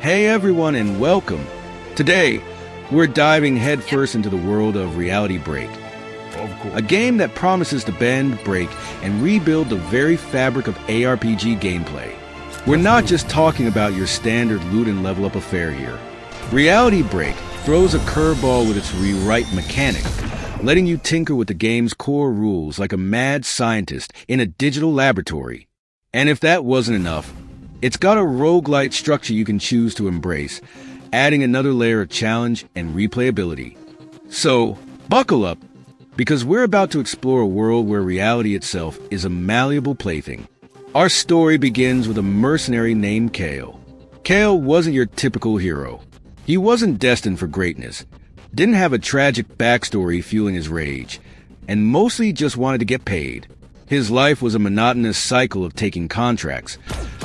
Hey everyone and welcome. Today, we're diving headfirst into the world of Reality Break, a game that promises to bend, break, and rebuild the very fabric of ARPG gameplay. We're not just talking about your standard loot and level up affair here. Reality Break throws a curveball with its rewrite mechanic, letting you tinker with the game's core rules like a mad scientist in a digital laboratory. And if that wasn't enough, it's got a roguelite structure you can choose to embrace, adding another layer of challenge and replayability. So, buckle up, because we're about to explore a world where reality itself is a malleable plaything. Our story begins with a mercenary named Kael. Kael wasn't your typical hero. He wasn't destined for greatness, didn't have a tragic backstory fueling his rage, and mostly just wanted to get paid. His life was a monotonous cycle of taking contracts,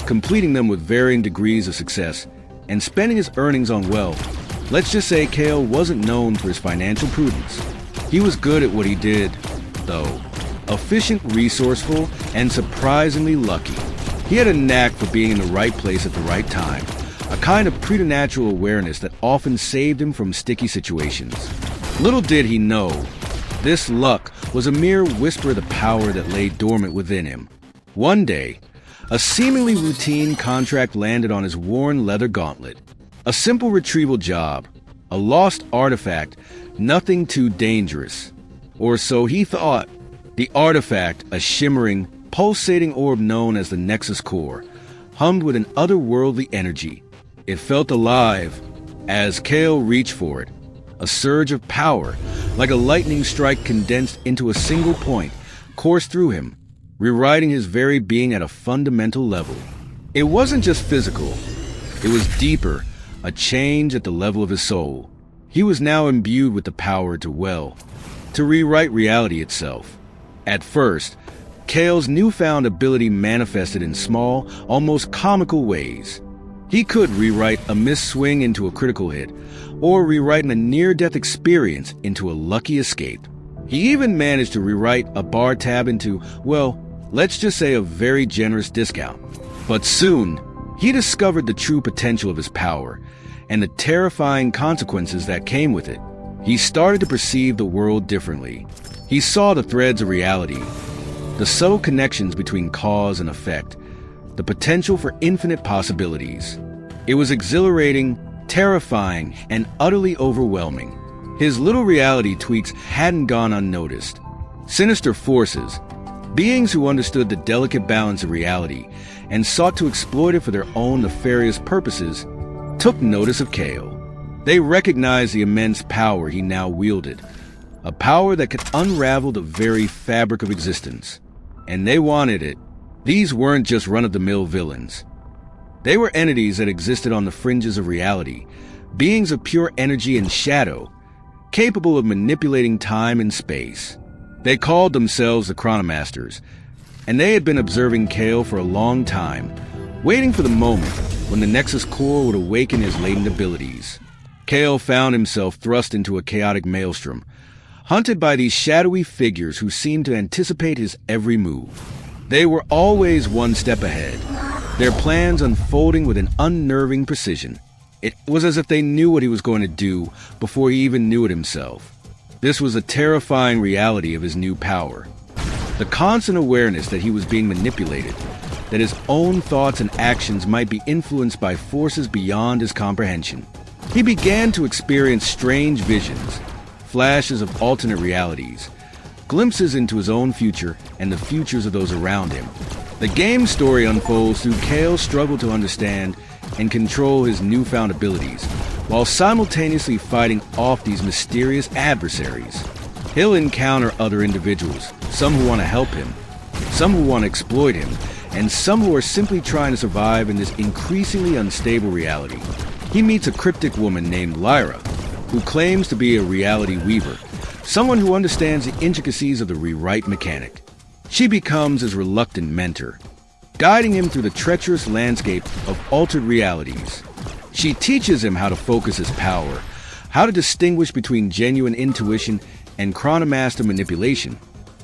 completing them with varying degrees of success, and spending his earnings on wealth. Let's just say Kael wasn't known for his financial prudence. He was good at what he did, though. Efficient, resourceful, and surprisingly lucky. He had a knack for being in the right place at the right time, a kind of preternatural awareness that often saved him from sticky situations. Little did he know, this luck was a mere whisper of the power that lay dormant within him. One day, a seemingly routine contract landed on his worn leather gauntlet. A simple retrieval job, a lost artifact, nothing too dangerous. Or so he thought. The artifact, a shimmering, pulsating orb known as the Nexus core, hummed with an otherworldly energy. It felt alive as Kael reached for it. A surge of power, like a lightning strike condensed into a single point, coursed through him, rewriting his very being at a fundamental level. It wasn't just physical. It was deeper, a change at the level of his soul. He was now imbued with the power to rewrite reality itself. At first, Kael's newfound ability manifested in small, almost comical ways. He could rewrite a missed swing into a critical hit, or rewrite a near-death experience into a lucky escape. He even managed to rewrite a bar tab into, well, let's just say a very generous discount. But soon, he discovered the true potential of his power, and the terrifying consequences that came with it. He started to perceive the world differently. He saw the threads of reality, the subtle connections between cause and effect, the potential for infinite possibilities. It was exhilarating, terrifying, and utterly overwhelming. His little reality tweaks hadn't gone unnoticed. Sinister forces, beings who understood the delicate balance of reality and sought to exploit it for their own nefarious purposes, took notice of Kael. They recognized the immense power he now wielded, a power that could unravel the very fabric of existence. And they wanted it. These weren't just run-of-the-mill villains. They were entities that existed on the fringes of reality, beings of pure energy and shadow, capable of manipulating time and space. They called themselves the Chronomasters, and they had been observing Kael for a long time, waiting for the moment when the Nexus core would awaken his latent abilities. Kael found himself thrust into a chaotic maelstrom, hunted by these shadowy figures who seemed to anticipate his every move. They were always one step ahead, their plans unfolding with an unnerving precision. It was as if they knew what he was going to do before he even knew it himself. This was a terrifying reality of his new power. The constant awareness that he was being manipulated, that his own thoughts and actions might be influenced by forces beyond his comprehension. He began to experience strange visions, flashes of alternate realities, glimpses into his own future and the futures of those around him. The game's story unfolds through Kael's struggle to understand and control his newfound abilities, while simultaneously fighting off these mysterious adversaries. He'll encounter other individuals, some who want to help him, some who want to exploit him, and some who are simply trying to survive in this increasingly unstable reality. He meets a cryptic woman named Lyra, who claims to be a reality weaver, someone who understands the intricacies of the rewrite mechanic. She becomes his reluctant mentor, guiding him through the treacherous landscape of altered realities. She teaches him how to focus his power, how to distinguish between genuine intuition and chronomaster manipulation,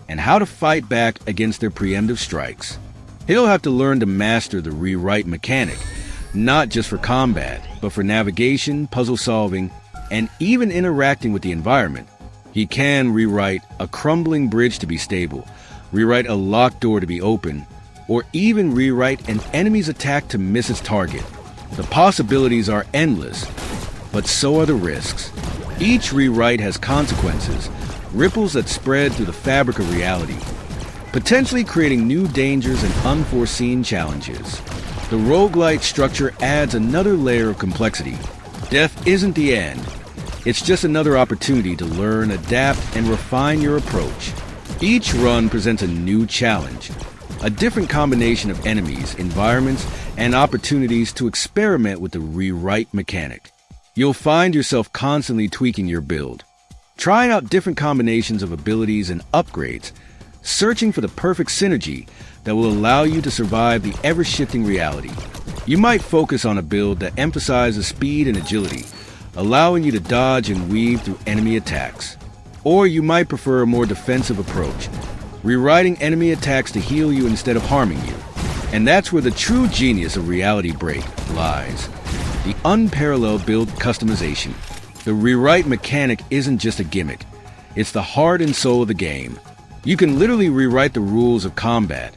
and how to fight back against their preemptive strikes. He'll have to learn to master the rewrite mechanic, not just for combat, but for navigation, puzzle solving, and even interacting with the environment. He can rewrite a crumbling bridge to be stable, rewrite a locked door to be open, or even rewrite an enemy's attack to miss its target. The possibilities are endless, but so are the risks. Each rewrite has consequences, ripples that spread through the fabric of reality, potentially creating new dangers and unforeseen challenges. The roguelite structure adds another layer of complexity. Death isn't the end. It's just another opportunity to learn, adapt, and refine your approach. Each run presents a new challenge, a different combination of enemies, environments, and opportunities to experiment with the rewrite mechanic. You'll find yourself constantly tweaking your build, trying out different combinations of abilities and upgrades, searching for the perfect synergy that will allow you to survive the ever-shifting reality. You might focus on a build that emphasizes speed and agility, allowing you to dodge and weave through enemy attacks. Or you might prefer a more defensive approach, rewriting enemy attacks to heal you instead of harming you. And that's where the true genius of Reality Break lies. The unparalleled build customization. The rewrite mechanic isn't just a gimmick. It's the heart and soul of the game. You can literally rewrite the rules of combat,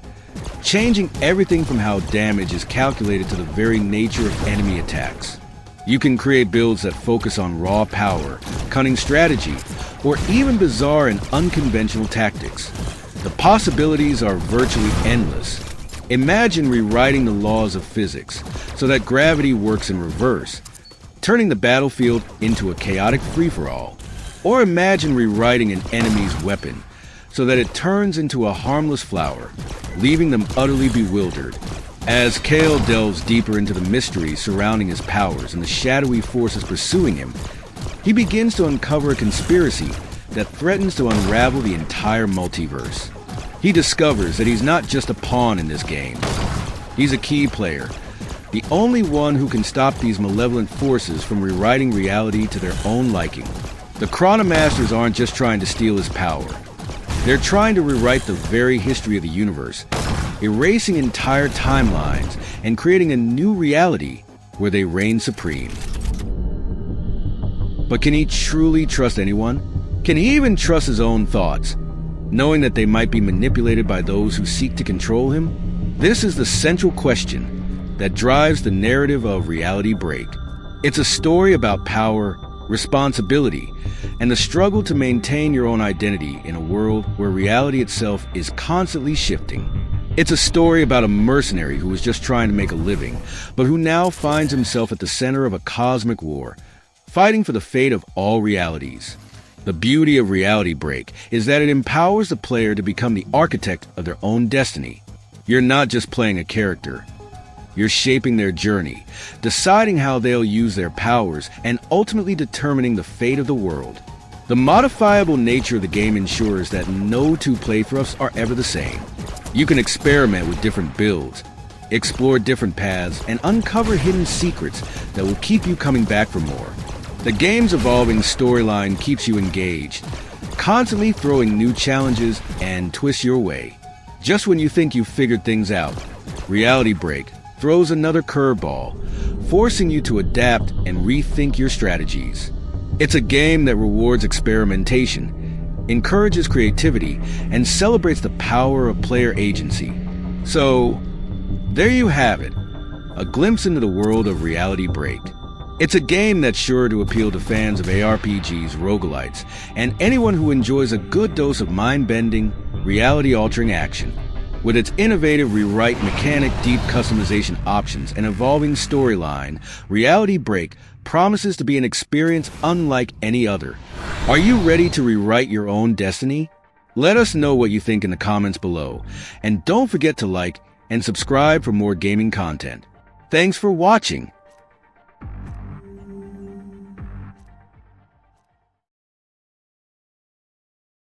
changing everything from how damage is calculated to the very nature of enemy attacks. You can create builds that focus on raw power, cunning strategy, or even bizarre and unconventional tactics. The possibilities are virtually endless. Imagine rewriting the laws of physics so that gravity works in reverse, turning the battlefield into a chaotic free-for-all. Or imagine rewriting an enemy's weapon so that it turns into a harmless flower, leaving them utterly bewildered. As Kael delves deeper into the mysteries surrounding his powers and the shadowy forces pursuing him, he begins to uncover a conspiracy that threatens to unravel the entire multiverse. He discovers that he's not just a pawn in this game. He's a key player, the only one who can stop these malevolent forces from rewriting reality to their own liking. The Chronomasters aren't just trying to steal his power. They're trying to rewrite the very history of the universe, erasing entire timelines and creating a new reality where they reign supreme. But can he truly trust anyone? Can he even trust his own thoughts, knowing that they might be manipulated by those who seek to control him? This is the central question that drives the narrative of Reality Break. It's a story about power, responsibility, and the struggle to maintain your own identity in a world where reality itself is constantly shifting. It's a story about a mercenary who was just trying to make a living, but who now finds himself at the center of a cosmic war, fighting for the fate of all realities. The beauty of Reality Break is that it empowers the player to become the architect of their own destiny. You're not just playing a character. You're shaping their journey, deciding how they'll use their powers, and ultimately determining the fate of the world. The modifiable nature of the game ensures that no two playthroughs are ever the same. You can experiment with different builds, explore different paths, and uncover hidden secrets that will keep you coming back for more. The game's evolving storyline keeps you engaged, constantly throwing new challenges and twists your way. Just when you think you've figured things out, Reality Break throws another curveball, forcing you to adapt and rethink your strategies. It's a game that rewards experimentation, encourages creativity, and celebrates the power of player agency. So, there you have it, a glimpse into the world of Reality Break. It's a game that's sure to appeal to fans of ARPGs, roguelites, and anyone who enjoys a good dose of mind-bending, reality-altering action. With its innovative rewrite mechanic, deep customization options, and evolving storyline, Reality Break promises to be an experience unlike any other. Are you ready to rewrite your own destiny? Let us know what you think in the comments below, and don't forget to like and subscribe for more gaming content. Thanks for watching.